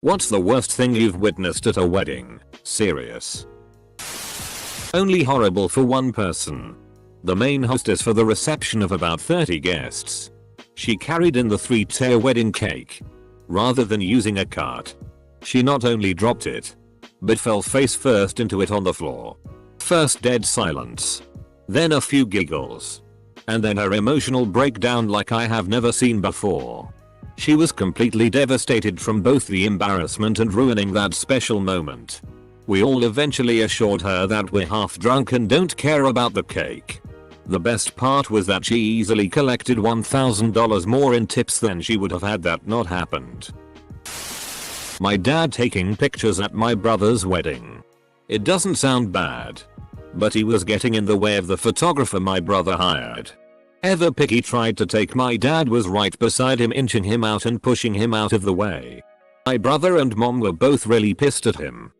What's the worst thing you've witnessed at a wedding? Serious. Only horrible for one person. The main hostess for the reception of about 30 guests. She carried in the 3-tier wedding cake. Rather than using a cart, she not only dropped it, but fell face first into it on the floor. First dead silence. Then a few giggles. And then her emotional breakdown like I have never seen before. She was completely devastated from both the embarrassment and ruining that special moment. We all eventually assured her that we're half drunk and don't care about the cake. The best part was that she easily collected $1,000 more in tips than she would have had that not happened. My dad taking pictures at my brother's wedding. It doesn't sound bad, but he was getting in the way of the photographer my brother hired. Ever picky tried to take my dad was right beside him, inching him out and pushing him out of the way. My brother and mom were both really pissed at him.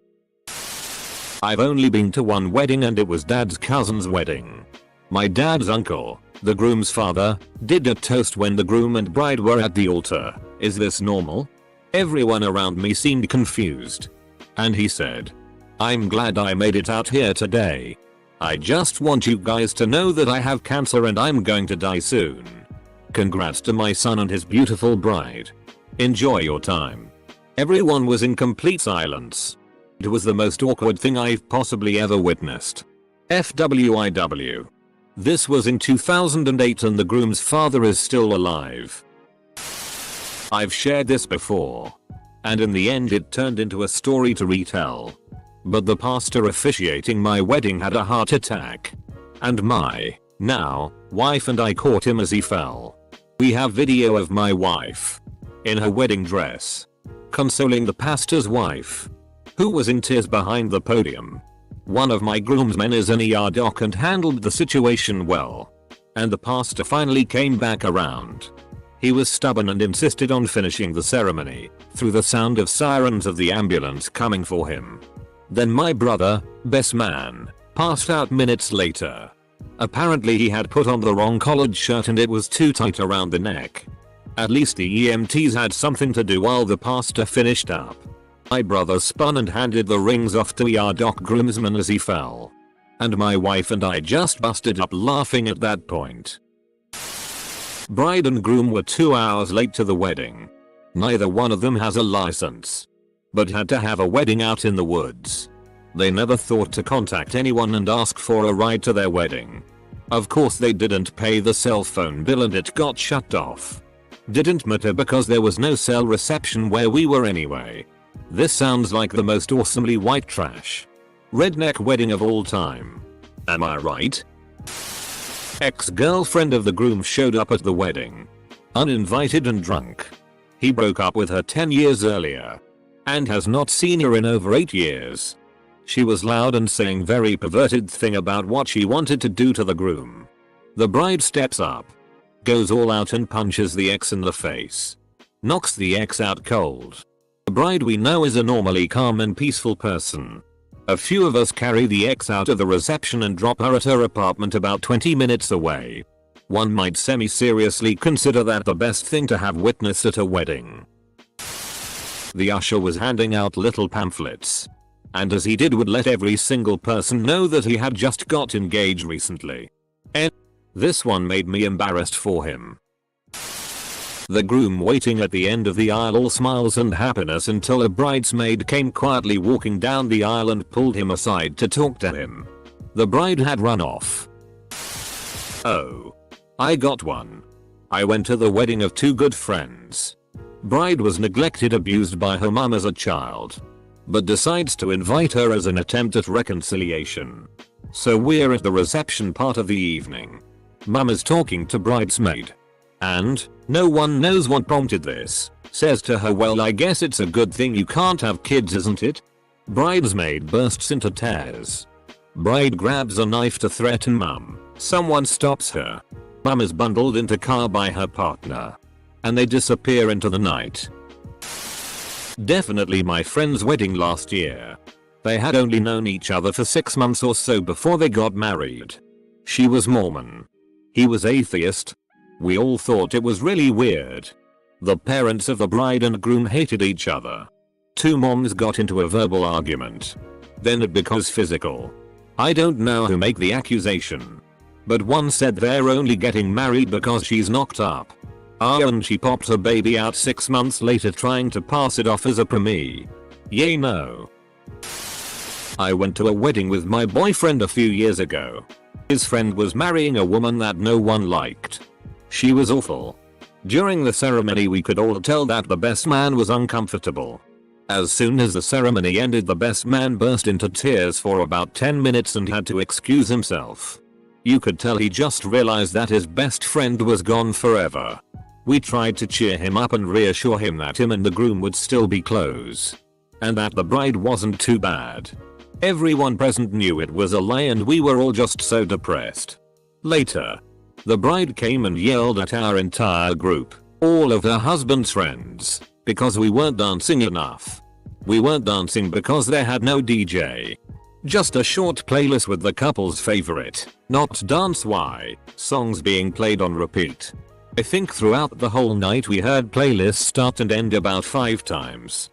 I've only been to one wedding and it was dad's cousin's wedding. My dad's uncle, the groom's father, did a toast when the groom and bride were at the altar. Is this normal? Everyone around me seemed confused. And he said, "I'm glad I made it out here today. I just want you guys to know that I have cancer and I'm going to die soon. Congrats to my son and his beautiful bride. Enjoy your time." Everyone was in complete silence. It was the most awkward thing I've possibly ever witnessed. FWIW. This was in 2008 and the groom's father is still alive. I've shared this before. And in the end it turned into a story to retell. But the pastor officiating my wedding had a heart attack. And my, now, wife and I caught him as he fell. We have video of my wife, in her wedding dress, consoling the pastor's wife, who was in tears behind the podium. One of my groomsmen is an ER doc and handled the situation well. And the pastor finally came back around. He was stubborn and insisted on finishing the ceremony, through the sound of sirens of the ambulance coming for him. Then my brother, best man, passed out minutes later. Apparently he had put on the wrong collared shirt and it was too tight around the neck. At least the EMTs had something to do while the pastor finished up. My brother spun and handed the rings off to ER doc groomsman as he fell. And my wife and I just busted up laughing at that point. Bride and groom were 2 hours late to the wedding. Neither one of them has a license, but had to have a wedding out in the woods. They never thought to contact anyone and ask for a ride to their wedding. Of course they didn't pay the cell phone bill and it got shut off. Didn't matter because there was no cell reception where we were anyway. This sounds like the most awesomely white trash redneck wedding of all time. Am I right? Ex-girlfriend of the groom showed up at the wedding. Uninvited and drunk. He broke up with her 10 years earlier. And has not seen her in over 8 years. She was loud and saying very perverted thing about what she wanted to do to the groom. The bride steps up, goes all out and punches the ex in the face. Knocks the ex out cold. The bride we know is a normally calm and peaceful person. A few of us carry the ex out of the reception and drop her at her apartment about 20 minutes away. One might semi-seriously consider that the best thing to have witnessed at a wedding. The usher was handing out little pamphlets. And as he did would let every single person know that he had just got engaged recently. And this one made me embarrassed for him. The groom waiting at the end of the aisle all smiles and happiness until a bridesmaid came quietly walking down the aisle and pulled him aside to talk to him. The bride had run off. Oh. I got one. I went to the wedding of 2 good friends. Bride was neglected, abused by her mum as a child, but decides to invite her as an attempt at reconciliation. So we're at the reception part of the evening. Mum is talking to bridesmaid. And, no one knows what prompted this, says to her, "Well, I guess it's a good thing you can't have kids, isn't it?" Bridesmaid bursts into tears. Bride grabs a knife to threaten mum. Someone stops her. Mum is bundled into car by her partner. And they disappear into the night. Definitely my friend's wedding last year. They had only known each other for 6 months or so before they got married. She was Mormon. He was atheist. We all thought it was really weird. The parents of the bride and groom hated each other. Two moms got into a verbal argument. Then it becomes physical. I don't know who make the accusation. But one said they're only getting married because she's knocked up. And she popped her baby out 6 months later trying to pass it off as a preemie. Yay no. I went to a wedding with my boyfriend a few years ago. His friend was marrying a woman that no one liked. She was awful. During the ceremony we could all tell that the best man was uncomfortable. As soon as the ceremony ended, the best man burst into tears for about 10 minutes and had to excuse himself. You could tell he just realized that his best friend was gone forever. We tried to cheer him up and reassure him that him and the groom would still be close. And that the bride wasn't too bad. Everyone present knew it was a lie and we were all just so depressed. Later, the bride came and yelled at our entire group, all of her husband's friends, because we weren't dancing enough. We weren't dancing because they had no DJ. Just a short playlist with the couple's favorite, not dance songs being played on repeat. I think throughout the whole night we heard playlists start and end about 5 times.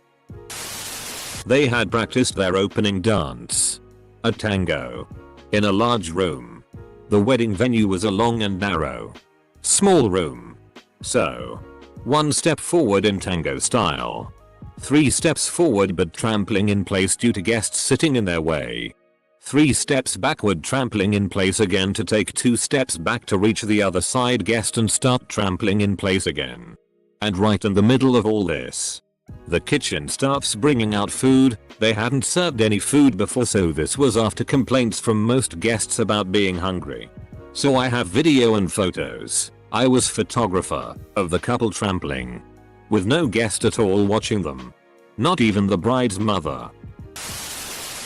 They had practiced their opening dance, a tango, in a large room. The wedding venue was a long and narrow, small room. So, 1 step forward in tango style. 3 steps forward but trampling in place due to guests sitting in their way. 3 steps backward, trampling in place again to take 2 steps back to reach the other side guest and start trampling in place again. And right in the middle of all this, the kitchen starts bringing out food. They hadn't served any food before, so this was after complaints from most guests about being hungry. So I have video and photos. I was photographer of the couple trampling, with no guest at all watching them. Not even the bride's mother.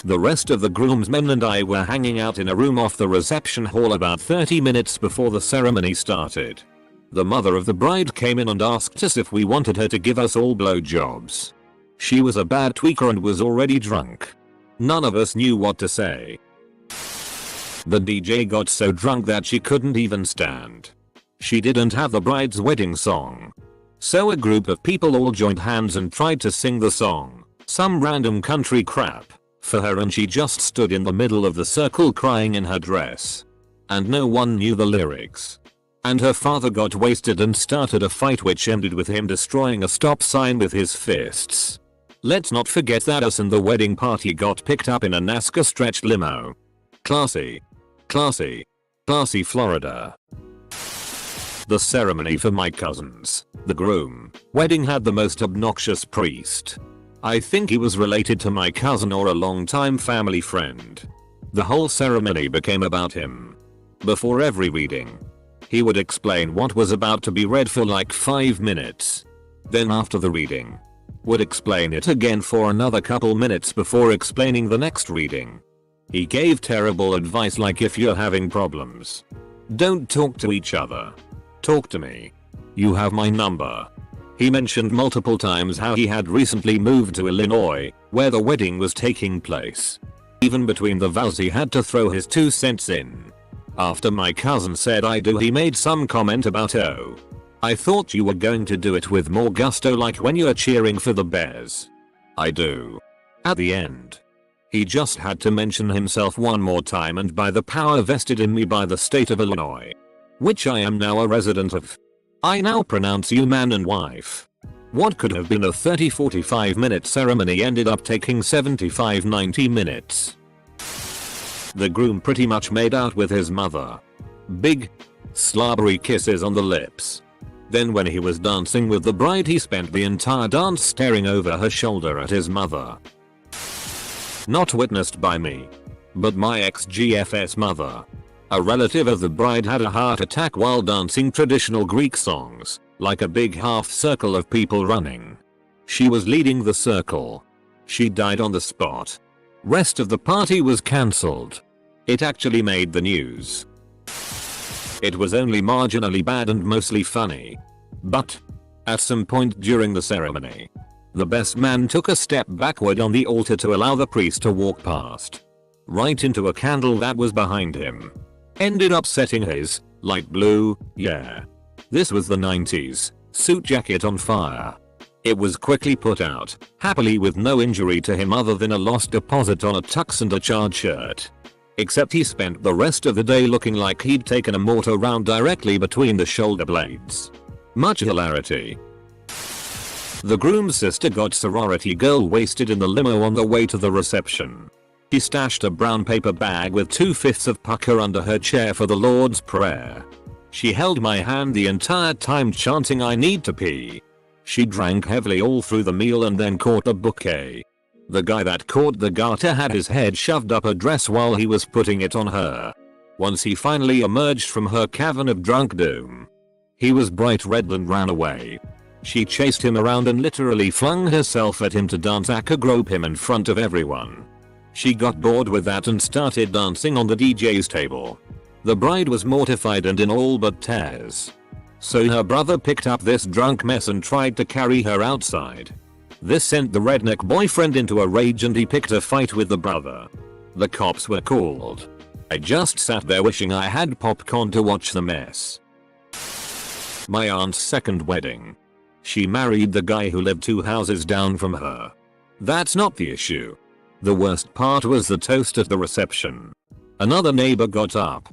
The rest of the groomsmen and I were hanging out in a room off the reception hall about 30 minutes before the ceremony started. The mother of the bride came in and asked us if we wanted her to give us all blowjobs. She was a bad tweaker and was already drunk. None of us knew what to say. The DJ got so drunk that she couldn't even stand. She didn't have the bride's wedding song. So a group of people all joined hands and tried to sing the song, some random country crap, for her, and she just stood in the middle of the circle crying in her dress. And no one knew the lyrics. And her father got wasted and started a fight which ended with him destroying a stop sign with his fists. Let's not forget that us and the wedding party got picked up in a NASCAR stretch limo. Classy. Classy. Classy Florida. The ceremony for my cousins, the groom, wedding had the most obnoxious priest. I think he was related to my cousin or a longtime family friend. The whole ceremony became about him. Before every reading, he would explain what was about to be read for like 5 minutes. Then after the reading, would explain it again for another couple minutes before explaining the next reading. He gave terrible advice like, if you're having problems, don't talk to each other. Talk to me. You have my number. He mentioned multiple times how he had recently moved to Illinois, where the wedding was taking place. Even between the vows he had to throw his 2 cents in. After my cousin said I do, he made some comment about, oh, I thought you were going to do it with more gusto like when you're cheering for the Bears. I do. At the end, he just had to mention himself one more time, and by the power vested in me by the state of Illinois, which I am now a resident of, I now pronounce you man and wife. What could have been a 30-45 minute ceremony ended up taking 75-90 minutes. The groom pretty much made out with his mother. Big, slobbery kisses on the lips. Then when he was dancing with the bride, he spent the entire dance staring over her shoulder at his mother. Not witnessed by me, but my ex-GF's mother. A relative of the bride had a heart attack while dancing traditional Greek songs, like a big half circle of people running. She was leading the circle. She died on the spot. Rest of the party was cancelled. It actually made the news. It was only marginally bad and mostly funny. But, at some point during the ceremony, the best man took a step backward on the altar to allow the priest to walk past. Right into a candle that was behind him. Ended up setting his light blue, yeah, this was the 90s, suit jacket on fire. It was quickly put out, happily with no injury to him other than a lost deposit on a tux and a charred shirt. Except he spent the rest of the day looking like he'd taken a mortar round directly between the shoulder blades. Much hilarity. The groom's sister got sorority girl wasted in the limo on the way to the reception. She stashed a brown paper bag with 2/5 of pucker under her chair for the Lord's Prayer. She held my hand the entire time chanting I need to pee. She drank heavily all through the meal and then caught a bouquet. The guy that caught the garter had his head shoved up her dress while he was putting it on her. Once he finally emerged from her cavern of drunk doom, he was bright red and ran away. She chased him around and literally flung herself at him to dance grope him in front of everyone. She got bored with that and started dancing on the DJ's table. The bride was mortified and in all but tears. So her brother picked up this drunk mess and tried to carry her outside. This sent the redneck boyfriend into a rage and he picked a fight with the brother. The cops were called. I just sat there wishing I had popcorn to watch the mess. My aunt's second wedding. She married the guy who lived 2 houses down from her. That's not the issue. The worst part was the toast at the reception. Another neighbor got up.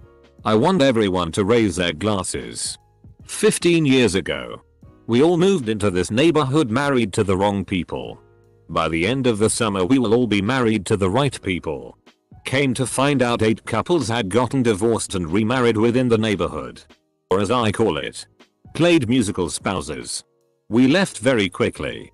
I want everyone to raise their glasses. 15 years ago, we all moved into this neighborhood married to the wrong people. By the end of the summer we will all be married to the right people. Came to find out 8 couples had gotten divorced and remarried within the neighborhood. Or as I call it, played musical spouses. We left very quickly.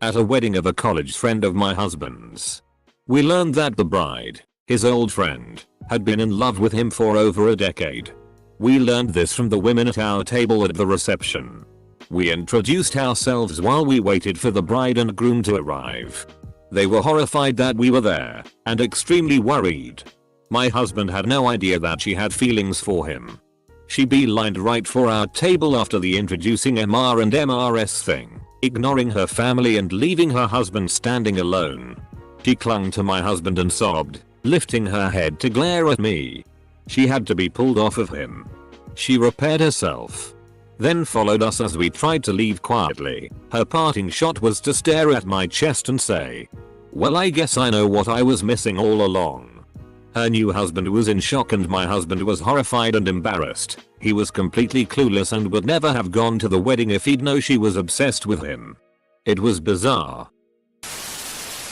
At a wedding of a college friend of my husband's, we learned that the bride, his old friend, had been in love with him for over a decade. We learned this from the women at our table at the reception. We introduced ourselves while we waited for the bride and groom to arrive. They were horrified that we were there, and extremely worried. My husband had no idea that she had feelings for him. She beelined right for our table after the introducing MR and MRS thing, ignoring her family and leaving her husband standing alone. She clung to my husband and sobbed, lifting her head to glare at me. She had to be pulled off of him. She repaired herself, then followed us as we tried to leave quietly. Her parting shot was to stare at my chest and say, "Well, I guess I know what I was missing all along." Her new husband was in shock and my husband was horrified and embarrassed. He was completely clueless and would never have gone to the wedding if he'd known she was obsessed with him. It was bizarre.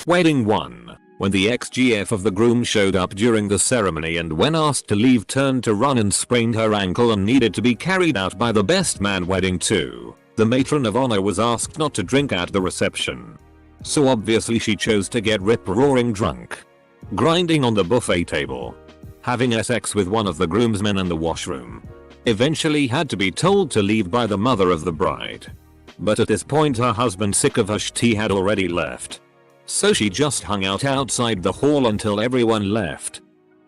Wedding 1. When the ex-GF of the groom showed up during the ceremony and when asked to leave turned to run and sprained her ankle and needed to be carried out by the best man. Wedding 2. The matron of honor was asked not to drink at the reception. So obviously she chose to get rip-roaring drunk. Grinding on the buffet table. Having sex with one of the groomsmen in the washroom. Eventually had to be told to leave by the mother of the bride. But at this point her husband, sick of her shit, had already left. So she just hung out outside the hall until everyone left.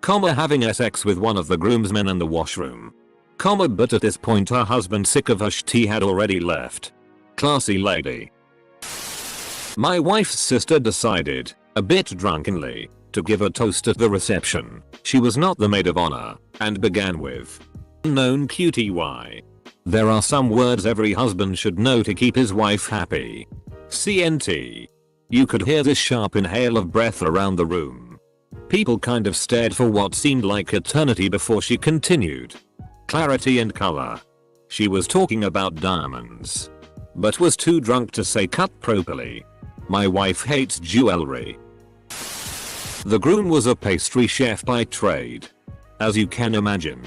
Having sex with one of the groomsmen in the washroom. But at this point her husband, sick of her shit, had already left. Classy lady. My wife's sister decided, a bit drunkenly, to give a toast at the reception. She was not the maid of honor, and began with, "Unknown QTY. There are some words every husband should know to keep his wife happy. CNT. You could hear this sharp inhale of breath around the room. People kind of stared for what seemed like eternity before she continued. Clarity and color. She was talking about diamonds, but was too drunk to say cut properly. My wife hates jewelry." The groom was a pastry chef by trade. As you can imagine,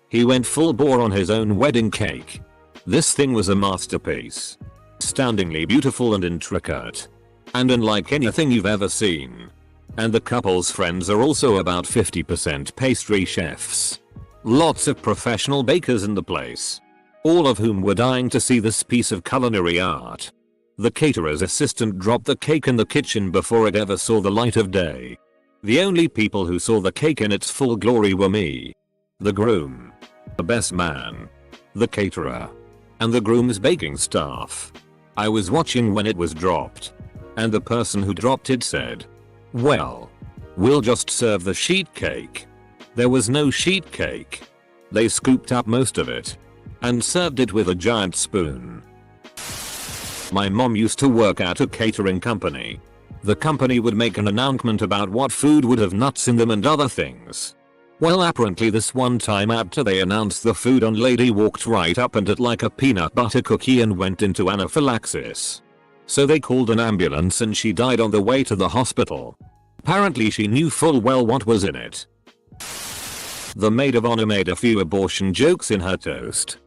he went full bore on his own wedding cake. This thing was a masterpiece. Astoundingly beautiful and intricate. And unlike anything you've ever seen. And the couple's friends are also about 50% pastry chefs. Lots of professional bakers in the place. All of whom were dying to see this piece of culinary art. The caterer's assistant dropped the cake in the kitchen before it ever saw the light of day. The only people who saw the cake in its full glory were me, the groom, the best man, the caterer, and the groom's baking staff. I was watching when it was dropped. And the person who dropped it said, "Well, we'll just serve the sheet cake." There was no sheet cake. They scooped up most of it and served it with a giant spoon. My mom used to work at a catering company. The company would make an announcement about what food would have nuts in them and other things. Well, apparently this one time after they announced the food on, lady walked right up and ate like a peanut butter cookie and went into anaphylaxis. So they called an ambulance and she died on the way to the hospital. Apparently she knew full well what was in it. The maid of honor made a few abortion jokes in her toast.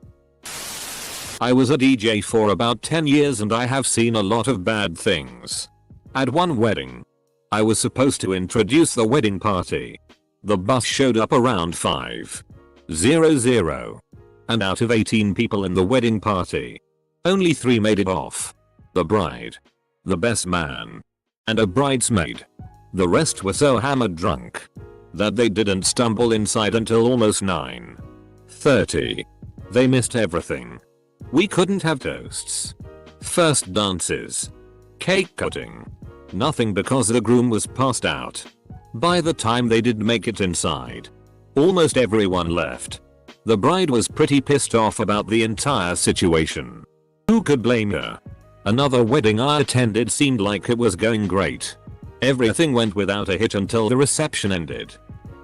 I was a DJ for about 10 years and I have seen a lot of bad things. At one wedding, I was supposed to introduce the wedding party. The bus showed up around 5:00, and out of 18 people in the wedding party, only 3 made it off. The bride, the best man, and a bridesmaid. The rest were so hammered drunk that they didn't stumble inside until almost 9:30. They missed everything. We couldn't have toasts, first dances, cake cutting, nothing because the groom was passed out. By the time they did make it inside, almost everyone left. The bride was pretty pissed off about the entire situation. Who could blame her? Another wedding I attended seemed like it was going great. Everything went without a hitch until the reception ended.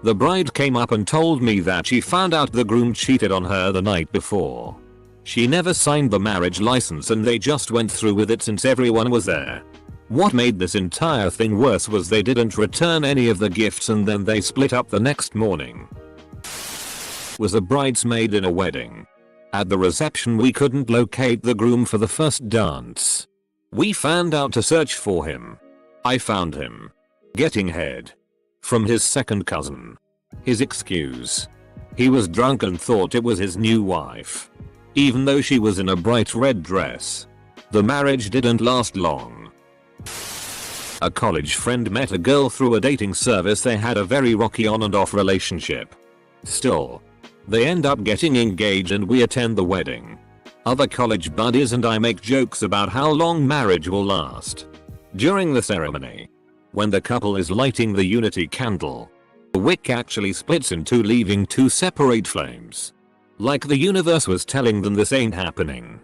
The bride came up and told me that she found out the groom cheated on her the night before. She never signed the marriage license and they just went through with it since everyone was there. What made this entire thing worse was they didn't return any of the gifts and then they split up the next morning. Was a bridesmaid in a wedding. At the reception we couldn't locate the groom for the first dance. We found out to search for him. I found him getting head from his second cousin. His excuse: he was drunk and thought it was his new wife, even though she was in a bright red dress. The marriage didn't last long. A college friend met a girl through a dating service. They had a very rocky on and off relationship. Still, they end up getting engaged and we attend the wedding. Other college buddies and I make jokes about how long marriage will last. During the ceremony, when the couple is lighting the unity candle, the wick actually splits in two, leaving 2 separate flames. Like the universe was telling them this ain't happening.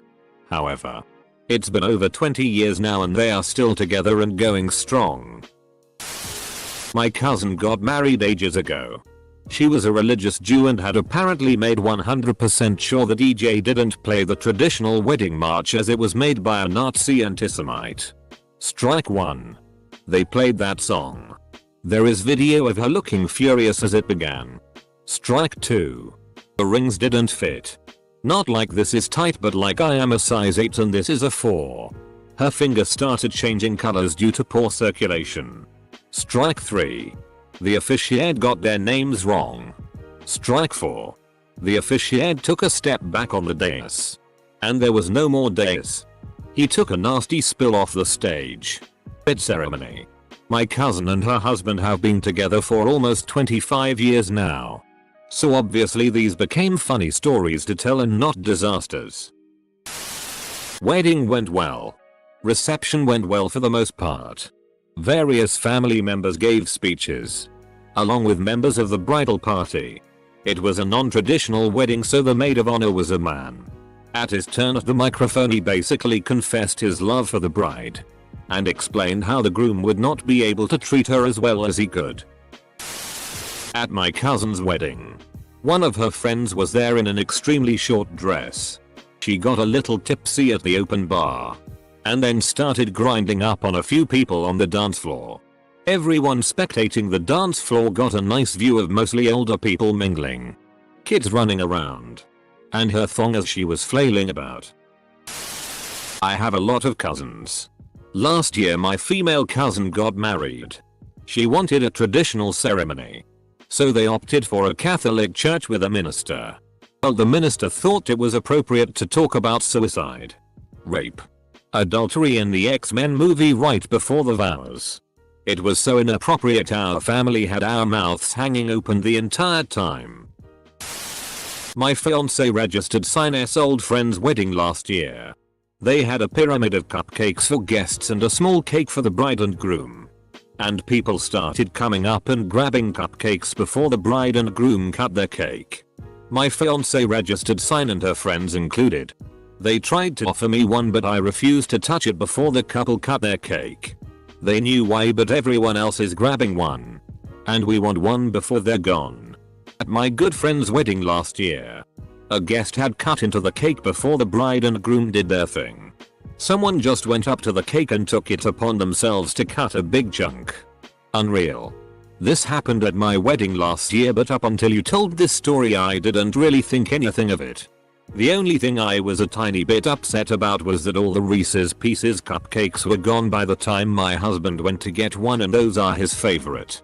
However, it's been over 20 years now and they are still together and going strong. My cousin got married ages ago. She was a religious Jew and had apparently made 100% sure the DJ didn't play the traditional wedding march as it was made by a Nazi anti-Semite. Strike 1. They played that song. There is video of her looking furious as it began. Strike 2. The rings didn't fit. Not like this is tight, but like I am a size 8 and this is a 4. Her finger started changing colors due to poor circulation. Strike 3. The officiant got their names wrong. Strike 4. The officiant took a step back on the dais. And there was no more dais. He took a nasty spill off the stage. Bed ceremony. My cousin and her husband have been together for almost 25 years now. So obviously these became funny stories to tell and not disasters. Wedding went well. Reception went well for the most part. Various family members gave speeches, along with members of the bridal party. It was a non-traditional wedding, so the maid of honor was a man. At his turn at the microphone he basically confessed his love for the bride and explained how the groom would not be able to treat her as well as he could. At my cousin's wedding, one of her friends was there in an extremely short dress. She got a little tipsy at the open bar and then started grinding up on a few people on the dance floor. Everyone spectating the dance floor got a nice view of mostly older people mingling, kids running around, and her thong as she was flailing about. I have a lot of cousins. Last year my female cousin got married. She wanted a traditional ceremony, so they opted for a Catholic church with a minister. Well, the minister thought it was appropriate to talk about suicide, rape, adultery in the X-Men movie right before the vows. It was so inappropriate our family had our mouths hanging open the entire time. My fiancé registered Sinus old friend's wedding last year. They had a pyramid of cupcakes for guests and a small cake for the bride and groom. And people started coming up and grabbing cupcakes before the bride and groom cut their cake. My fiancé registered Sign and her friends included. They tried to offer me one but I refused to touch it before the couple cut their cake. They knew why but everyone else is grabbing one. And we want one before they're gone. At my good friend's wedding last year, a guest had cut into the cake before the bride and groom did their thing. Someone just went up to the cake and took it upon themselves to cut a big chunk. Unreal. This happened at my wedding last year but up until you told this story I didn't really think anything of it. The only thing I was a tiny bit upset about was that all the Reese's Pieces cupcakes were gone by the time my husband went to get one and those are his favorite.